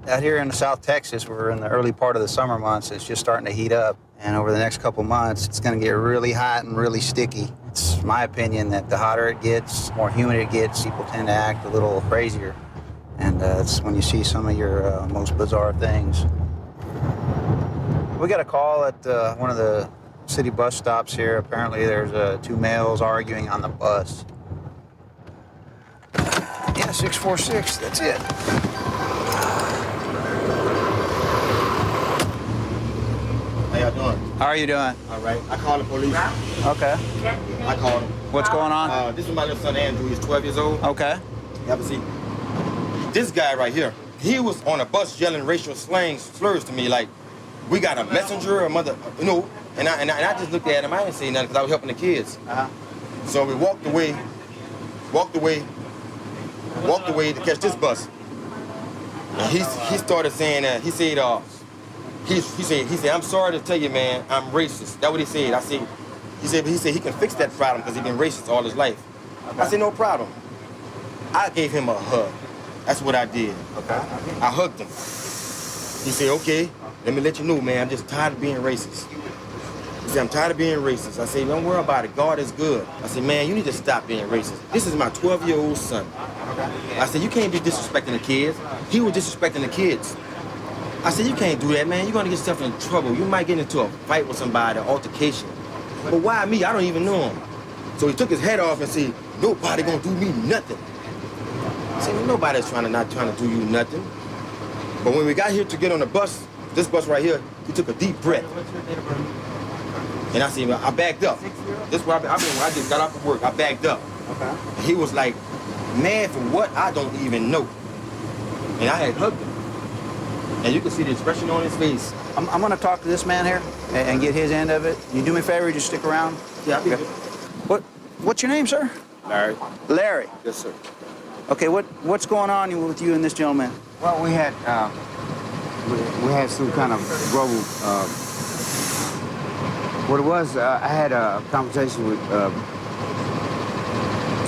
Out here in South Texas, we're in the early part of the summer months. It's just starting to heat up. And over the next couple months, it's going to get really hot and really sticky. It's my opinion that the hotter it gets, the more humid it gets, people tend to act a little crazier. And that's when you see some of your most bizarre things. We got a call at one of the city bus stops here. Apparently there's two males arguing on the bus. Yeah, 646, that's it. How y'all doing? How are you doing? All right. I called the police. Okay. I called him. What's going on? This is my little son, Andrew. He's 12 years old. Okay. Yeah, but see, this guy right here, he was on a bus yelling racial slurs to me like, we got a messenger, a mother, you know, and I just looked at him. I didn't say nothing because I was helping the kids. So we walked away to catch this bus. And he started saying that, he said, I'm sorry to tell you, man, I'm racist. That's what he said. He said he can fix that problem because he's been racist all his life. Okay. I said, no problem. I gave him a hug. That's what I did. Okay. I hugged him. He said, okay, let me let you know, man, I'm just tired of being racist. He said, I'm tired of being racist. I said, don't worry about it. God is good. I said, man, you need to stop being racist. This is my 12-year-old son. I said, you can't be disrespecting the kids. He was disrespecting the kids. I said, you can't do that, man. You're going to get yourself in trouble. You might get into a fight with somebody, an altercation. But why me? I don't even know him. So he took his head off and said, nobody going to do me nothing. I said, well, nobody's not trying to do you nothing. But when we got here to get on the bus, this bus right here, he took a deep breath. And I said, I backed up. This is where I just got off of work. I backed up. Okay. And he was like, mad for what? I don't even know. And I had hugged him. And you can see the expression on his face. I'm going to talk to this man here and get his end of it. You do me a favor, just stick around. Yeah, I'll be good. What's your name, sir? Larry. Larry? Yes, sir. Okay, what's going on with you and this gentleman? Well, we had some kind of trouble. What it was, I had a conversation with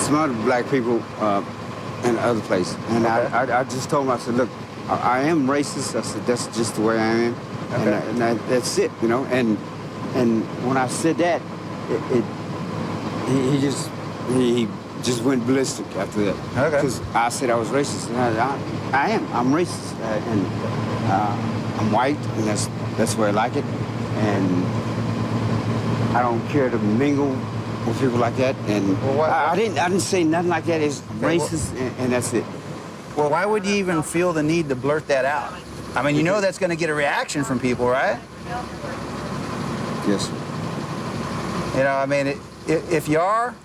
some other black people in other places. And okay. I just told him, I said, look, I am racist. I said, that's just the way I am. Okay. And that's it, you know. And when I said that, he just went ballistic after that. Okay. Because I said I was racist. And I am. I'm racist. And I'm white, and that's the way I like it. And I don't care to mingle with people like that. And well, I didn't say nothing like that. It's racist, and that's it. Well, why would you even feel the need to blurt that out? I mean, you know that's going to get a reaction from people, right? Yes. You know, I mean, if you are,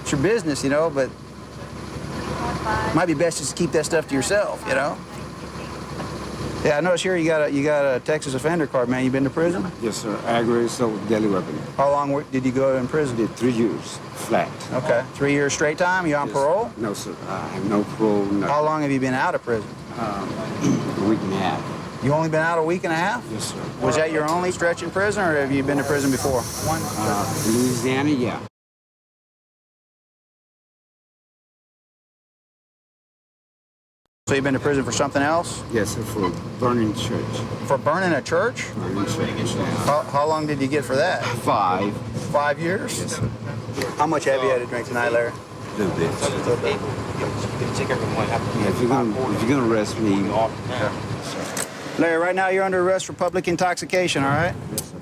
it's your business, you know, but it might be best just to keep that stuff to yourself, you know? Yeah, I noticed here you got a Texas offender card, man. You been to prison? Yes, sir. Aggravated assault with deadly weapon. How long did you go in prison? Did 3 years, flat. Okay. 3 years straight time? You on parole? No, sir. I have no parole, no. How long have you been out of prison? A week and a half. You only been out a week and a half? Yes, sir. Was that your only stretch in prison, or have you been to prison before? Louisiana, yeah. So you've been to prison for something else? Yes, sir, for burning church. For burning a church? Burning church. How long did you get for that? 5. 5 years? Yes, sir. How much have you had to drink tonight, Larry? A little bit. Yeah, if you're gonna arrest me. Larry, right now you're under arrest for public intoxication, all right? Yes, sir.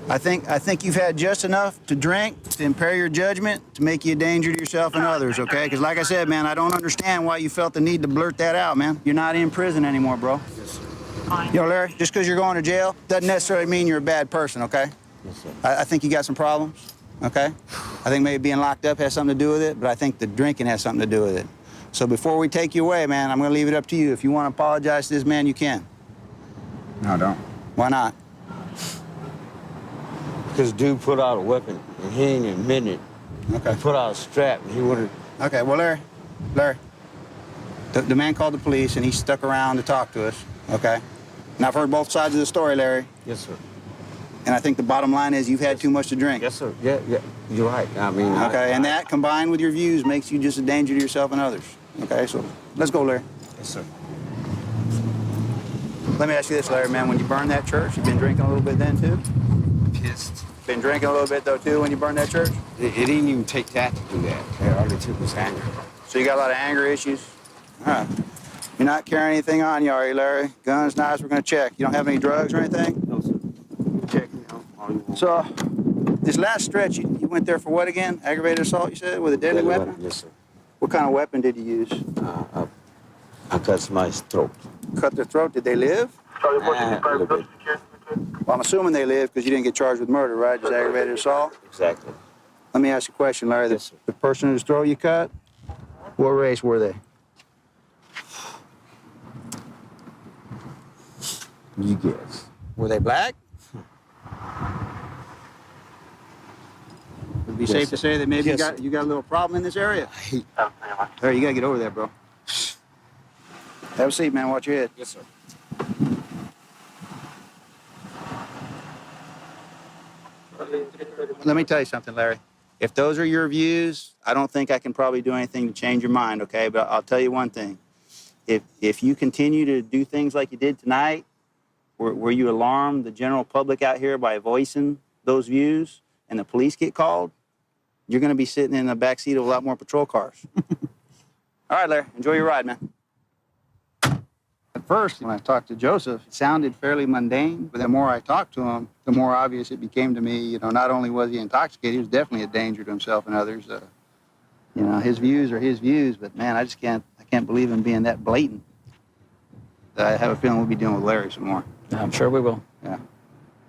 I think you've had just enough to drink to impair your judgment, to make you a danger to yourself and others, okay? Because like I said, man, I don't understand why you felt the need to blurt that out, man. You're not in prison anymore, bro. Yes, sir. You know, Larry, just because you're going to jail doesn't necessarily mean you're a bad person, okay? Yes, sir. I think you got some problems, okay? I think maybe being locked up has something to do with it, but I think the drinking has something to do with it. So before we take you away, man, I'm going to leave it up to you. If you want to apologize to this man, you can. No, I don't. Why not? Because dude put out a weapon, and he ain't admitting it. Okay. He put out a strap, and he wanted... Okay, well, Larry, the man called the police, and he stuck around to talk to us, okay? And I've heard both sides of the story, Larry. Yes, sir. And I think the bottom line is you've had too much to drink. Yes, sir. Yeah, you're right. I mean... Okay, and that, combined with your views, makes you just a danger to yourself and others. Okay, so let's go, Larry. Yes, sir. Let me ask you this, Larry, man. When you burned that church, you been drinking a little bit then, too? Pissed. Been drinking a little bit, though, too, when you burned that church? It didn't even take that to do that. All it took was anger. So you got a lot of anger issues? All right. You're not carrying anything on you, are you, Larry? Guns, knives, we're going to check. You don't have any drugs or anything? No, sir. Check me out. All you want. So, this last stretch, you went there for what again? Aggravated assault, you said, with a deadly weapon? Yes, sir. What kind of weapon did you use? I cut my throat. Cut their throat? Did they live? A little bit. Well, I'm assuming they lived because you didn't get charged with murder, right? Just aggravated assault? Exactly. Let me ask you a question, Larry. Yes, sir. The person whose throat you cut, what race were they? You guess. Were they black? Would it be Yes, safe to sir. say that maybe Yes, you got a little problem in this area? Larry, you got to get over there, bro. Have a seat, man. Watch your head. Yes, sir. Let me tell you something, Larry. If those are your views, I don't think I can probably do anything to change your mind, okay? But I'll tell you one thing. If you continue to do things like you did tonight, where you alarm the general public out here by voicing those views, and the police get called, you're going to be sitting in the back seat of a lot more patrol cars. All right, Larry, enjoy your ride, man. At first, when I talked to Joseph, it sounded fairly mundane, but the more I talked to him, the more obvious it became to me, you know, not only was he intoxicated, he was definitely a danger to himself and others. You know, his views are his views, but man, I can't believe him being that blatant. I have a feeling we'll be dealing with Larry some more. I'm sure we will. Yeah.